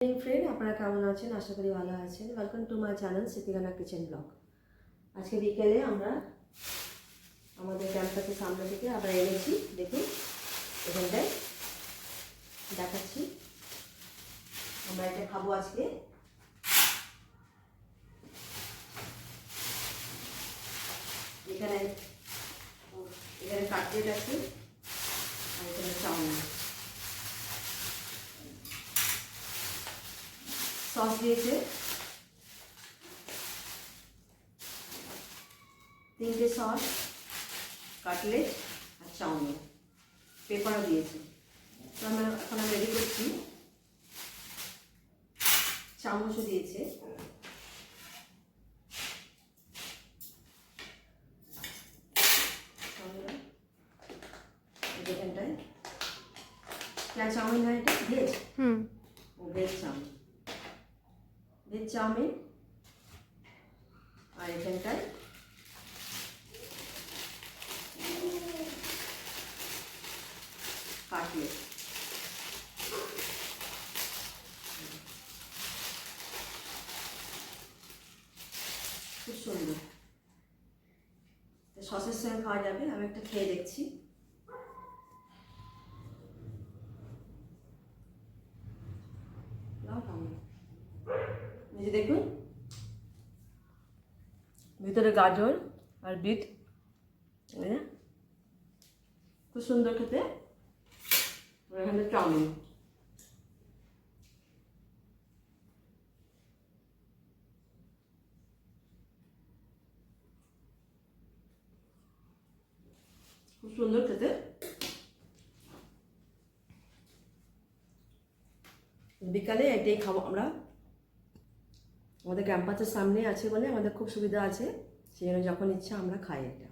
Friend, আপনারা কেমন আছেন? আশা করি ভালো আছেন। Welcome to my channel Smritikana kitchen blog. আজকে বিকেলে আমরা আমাদের ক্যাম্পাসের সামনে থেকে আবার এনেছি। দেখুন এখানটায় দেখাচ্ছি, আমরা এটা খাবো আজকে। এখানে এখানে কাটলেট আছে আর এখানে চাউমিন, সস দিয়েছে 3টে সস, কাটলেট আর চাউমিন, পেপারও দিয়েছে। তো এখন আমি রেডি করছি। চামচও দিয়েছে। এখানটায় क्या চাউমিন है? এটা veg. Veg chowmein, veg chowmein. আর এখানটায় কাটলেট। খুব সুন্দর, সসের সঙ্গে খাওয়া যাবে। আমি একটা খেয়ে দেখছি। নিজে দেখুন, ভিতরে গাজর আর বিট, খুব সুন্দর খেতে। এখানে চাউমিন, খুব সুন্দর খেতে। বিকালে এটাই খাবো আমরা। আমাদের ক্যাম্পাসের সামনে আছে বলে আমাদের খুব সুবিধা আছে, সেই জন্য যখন ইচ্ছা আমরা খাই এটা।